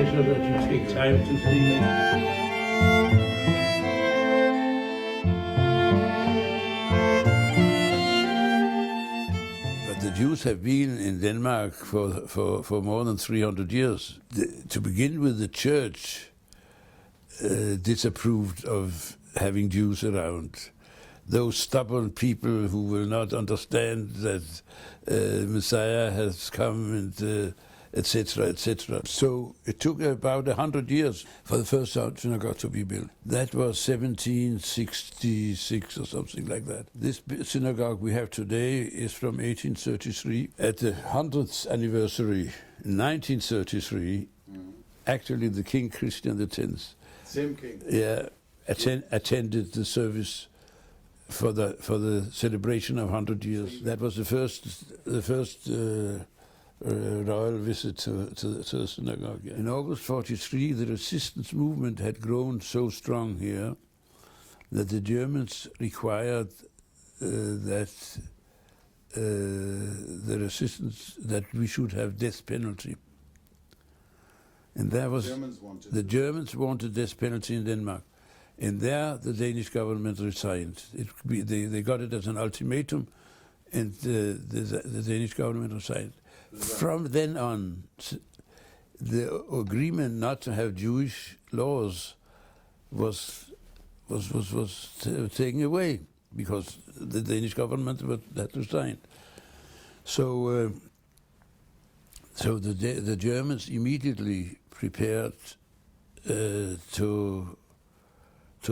pleasure that you take time to see me. But the Jews have been in Denmark for more than 300 years. To begin with, the church disapproved of having Jews around. Those stubborn people who will not understand that Messiah has come and etc., etc. So it took about 100 years for the first synagogue to be built. That was 1766 or something like that. This synagogue we have today is from 1833. At the 100th anniversary, in 1933, actually the King Christian X, same king, attended the service for the celebration of 100 years. That was the first royal visit to the synagogue. In August 43, the resistance movement had grown so strong here that the Germans required that the resistance, that we should have death penalty. And there was the Germans wanted death penalty in Denmark. And there, the Danish government resigned. They got it as an ultimatum, and the Danish government resigned. From then on, the agreement not to have Jewish laws was taken away because the Danish government had resigned. So, the Germans immediately prepared to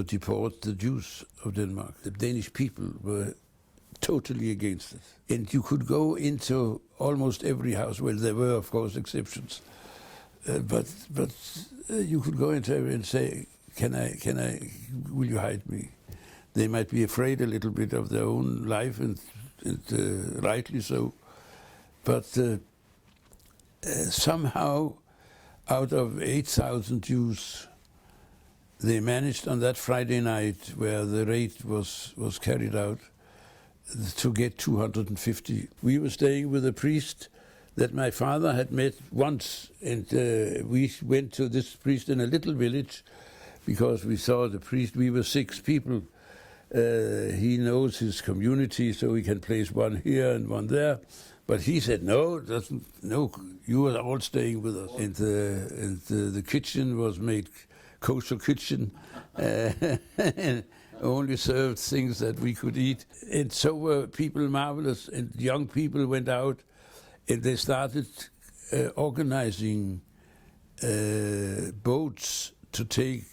deport the Jews of Denmark. The Danish people were totally against it. And you could go into almost every house. Well, there were, of course, exceptions. But you could go into every and say, will you hide me? They might be afraid a little bit of their own life, and rightly so. But somehow, out of 8,000 Jews, they managed on that Friday night, where the raid was carried out, to get 250. We were staying with a priest that my father had met once, and we went to this priest in a little village because we saw the priest. We were 6 people. He knows his community, so he can place one here and one there. But he said, no, you are all staying with us. And the kitchen was made kosher kitchen, and only served things that we could eat. And so were people marvelous, and young people went out, and they started organizing boats to take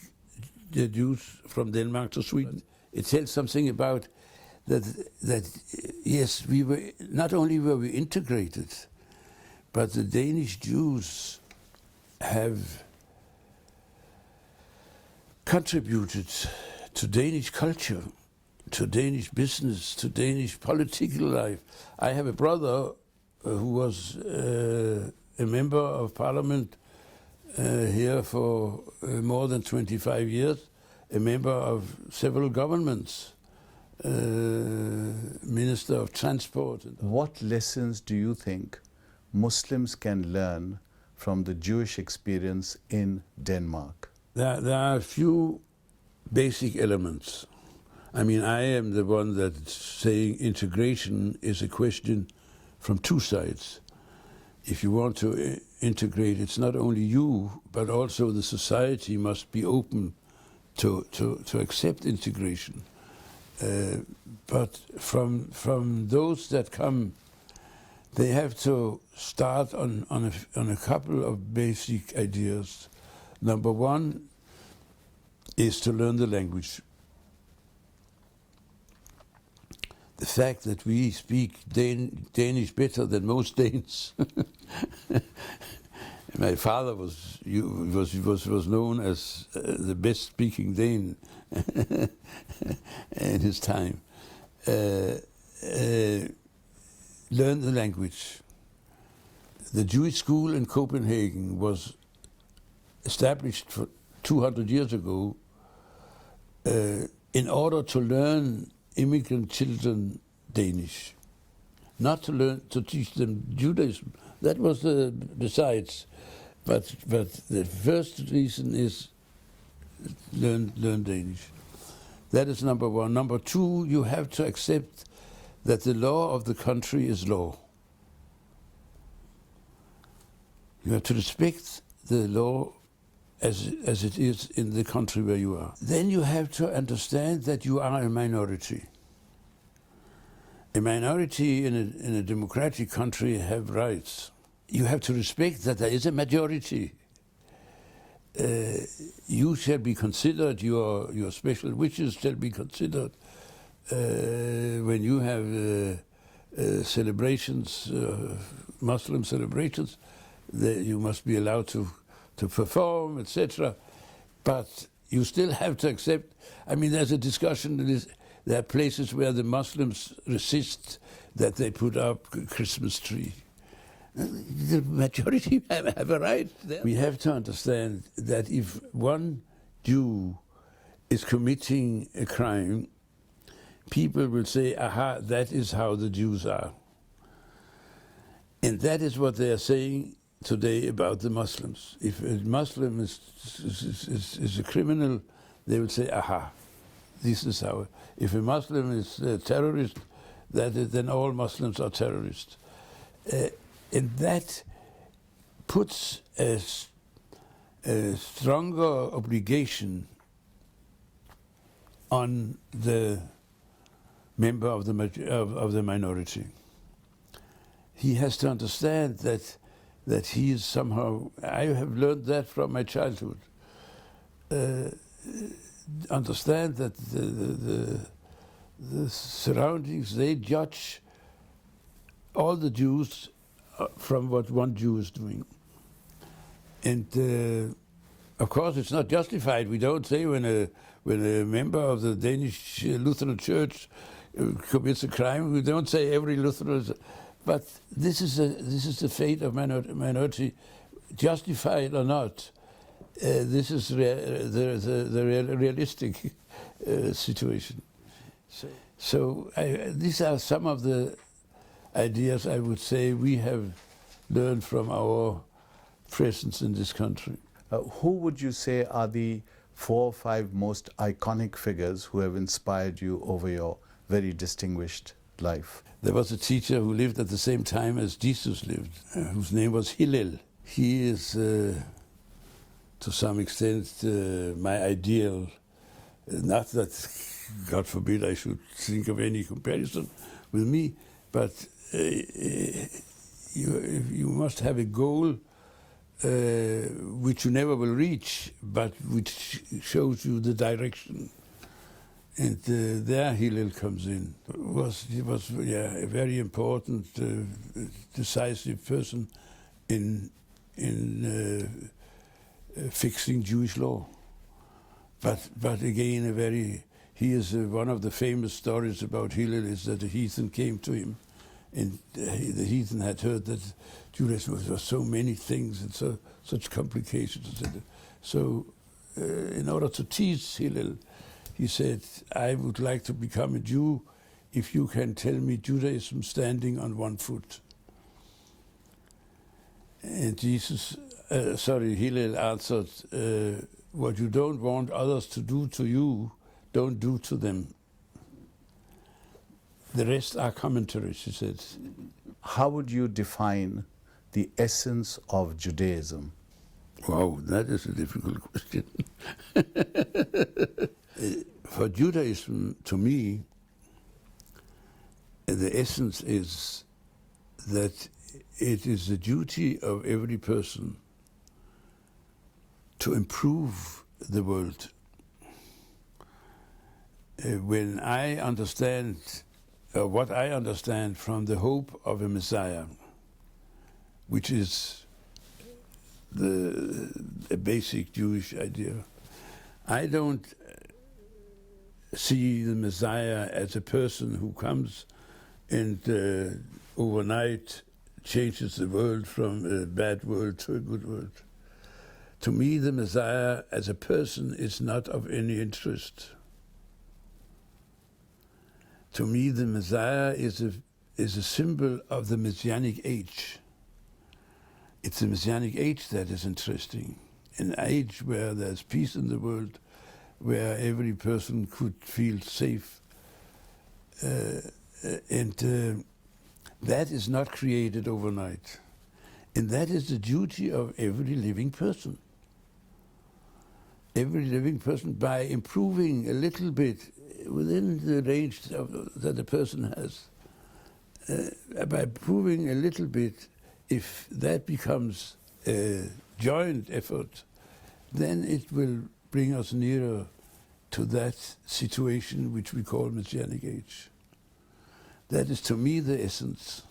the Jews from Denmark to Sweden. It tells something about that yes, we were, not only were we integrated, but the Danish Jews have contributed to Danish culture, to Danish business, to Danish political life. I have a brother who was a member of parliament here for more than 25 years, a member of several governments, Minister of Transport. What lessons do you think Muslims can learn from the Jewish experience in Denmark? There are a few basic elements. I mean, I am the one that's saying integration is a question from 2 sides. If you want to integrate, it's not only you, but also the society must be open to accept integration. But from those that come, they have to start on a couple of basic ideas. Number one is to learn the language. The fact that we speak Danish better than most Danes. My father was known as the best speaking Dane in his time. Learn the language. The Jewish school in Copenhagen was established for 200 years ago in order to learn immigrant children Danish, not to teach them Judaism. That was besides. But the first reason is learn Danish. That is number one. Number two, you have to accept that the law of the country is law. You have to respect the law as it is in the country where you are. Then you have to understand that you are a minority. A minority in a democratic country have rights. You have to respect that there is a majority. You shall be considered, your special wishes shall be considered when you have celebrations, Muslim celebrations. You must be allowed to perform, etc. But you still have to accept. I mean, there's a discussion. There are places where the Muslims resist that they put up a Christmas tree. The majority have a right there. We have to understand that if one Jew is committing a crime, people will say, aha, that is how the Jews are. And that is what they are saying today about the Muslims. If a Muslim is a criminal, they will say, aha, this is how. If a Muslim is a terrorist, then all Muslims are terrorists. And that puts a stronger obligation on the member of the minority. He has to understand that he is somehow. I have learned that from my childhood. Understand that the surroundings, they judge all the Jews from what one Jew is doing. And of course it's not justified. We don't say when a member of the Danish Lutheran Church commits a crime, we don't say every Lutheran is, but this is the fate of minority, justified or not. This is the realistic situation. So these are some of the ideas I would say we have learned from our presence in this country. Who would you say are the 4 or 5 most iconic figures who have inspired you over your very distinguished life? There was a teacher who lived at the same time as Jesus lived, whose name was Hillel. He is, to some extent, my ideal. Not that, God forbid, I should think of any comparison with me, but you must have a goal which you never will reach, but which shows you the direction. And there Hillel comes in. He was a very important, decisive person in fixing Jewish law. But again, he is one of the famous stories about Hillel is that the heathen came to him, and the heathen had heard that Judaism was so many things and such complications, etc. So, in order to teach Hillel, he said, I would like to become a Jew if you can tell me Judaism standing on one foot. And Hillel answered, what you don't want others to do to you, don't do to them. The rest are commentaries, he said. How would you define the essence of Judaism? Wow, that is a difficult question. For Judaism, to me, the essence is that it is the duty of every person to improve the world. When I understand, what I understand from the hope of a Messiah, which is a basic Jewish idea, I don't see the Messiah as a person who comes and overnight changes the world from a bad world to a good world. To me, the Messiah as a person is not of any interest. To me, the Messiah is a symbol of the Messianic age. It's the Messianic age that is interesting. An age where there's peace in the world, where every person could feel safe. And that is not created overnight. And that is the duty of every living person. Every living person, by improving a little bit within the range that the person has, by improving a little bit, if that becomes a joint effort, then it will bring us nearer to that situation which we call Messianic age. That is, to me, the essence.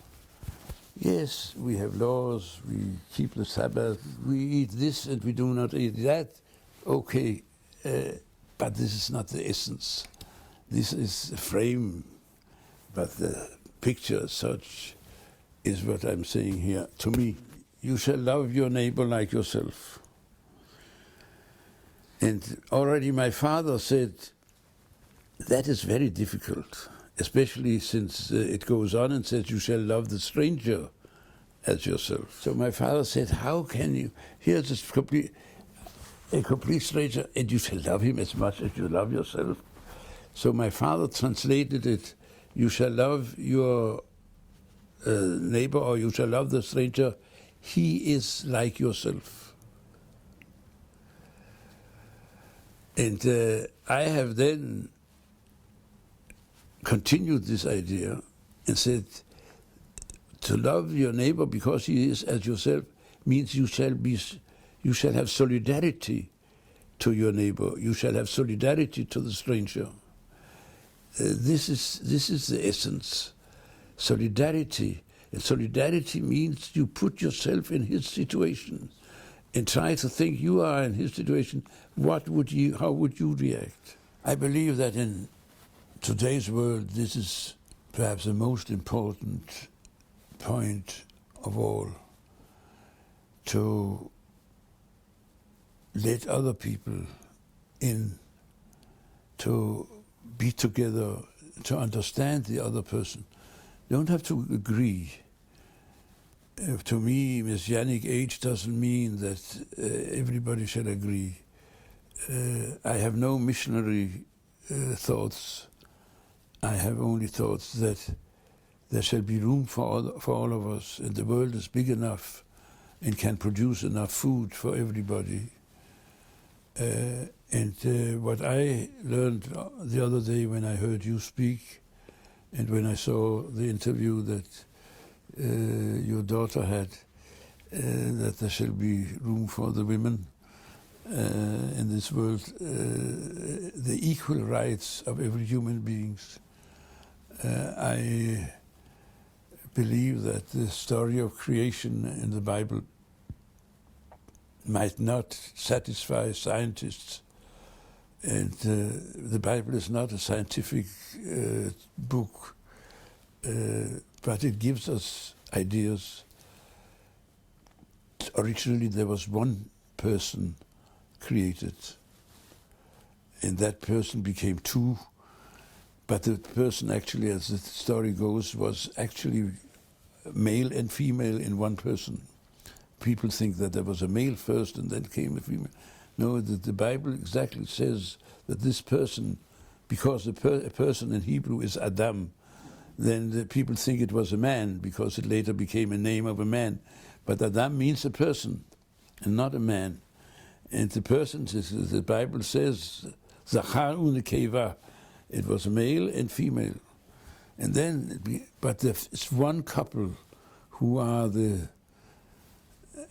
Yes, we have laws, we keep the Sabbath, we eat this and we do not eat that. Okay, but this is not the essence. This is a frame, but the picture as such is what I'm saying here. To me, you shall love your neighbor like yourself. And already my father said, that is very difficult, especially since it goes on and says you shall love the stranger as yourself. So my father said, how can you, here's a complete stranger, and you shall love him as much as you love yourself. So my father translated it, you shall love your neighbor, or you shall love the stranger, he is like yourself. And I have then continued this idea and said, to love your neighbor because he is as yourself means you shall have solidarity to your neighbor. You shall have solidarity to the stranger. This is the essence. Solidarity. And solidarity means you put yourself in his situation and try to think you are in his situation. How would you react? I believe that in today's world, this is perhaps the most important point of all, to let other people in, to be together, to understand the other person. Don't have to agree. To me, Messianic age doesn't mean that everybody shall agree. I have no missionary thoughts. I have only thoughts that there shall be room for all of us, and the world is big enough and can produce enough food for everybody. And what I learned the other day when I heard you speak, and when I saw the interview that your daughter had, that there shall be room for the women in this world, the equal rights of every human being. I believe that the story of creation in the Bible might not satisfy scientists, and the Bible is not a scientific book, but it gives us ideas. Originally there was one person created, and that person became two, but the person actually, as the story goes, was actually male and female in one person. People think that there was a male first and then came a female. No, the Bible exactly says that this person, because a person in Hebrew is Adam, then the people think it was a man because it later became a name of a man. But Adam means a person and not a man. And the person, the Bible says, Zachar u'nekeva, it was male and female. And then, but it's one couple who are the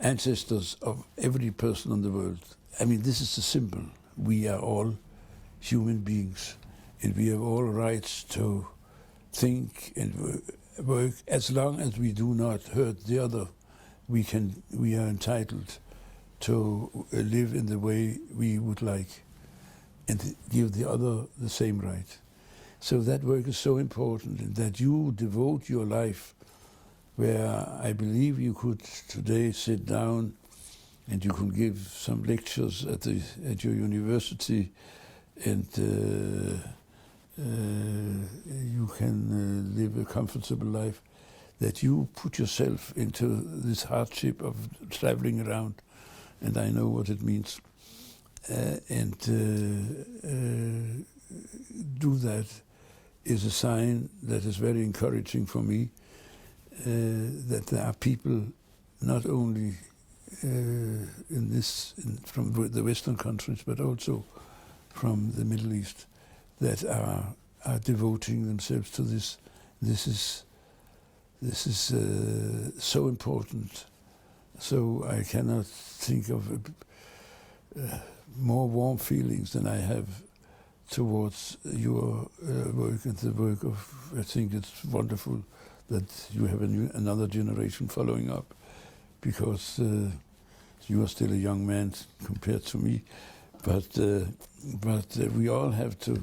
ancestors of every person in the world. I mean, this is the symbol. We are all human beings, and we have all rights to think and work. As long as we do not hurt the other, we are entitled to live in the way we would like and give the other the same right. So that work is so important, and that you devote your life, where I believe you could today sit down and you can give some lectures at your university, and you can live a comfortable life. that you put yourself into this hardship of traveling around, and I know what it means, and do that is a sign that is very encouraging for me, that there are people not only from the Western countries, but also from the Middle East, that are devoting themselves to this. This is so important. So I cannot think of more warm feelings than I have towards your work and the work of. I think it's wonderful that you have another generation following up, because you are still a young man compared to me, but we all have to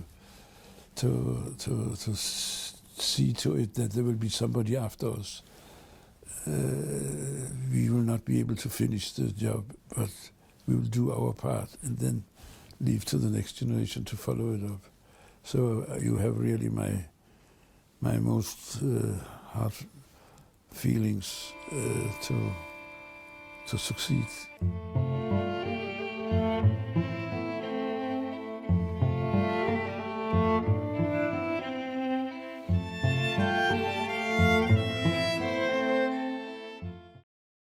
see to it that there will be somebody after us. We will not be able to finish the job, but we will do our part and then leave to the next generation to follow it up. So you have really my most heart feelings to succeed.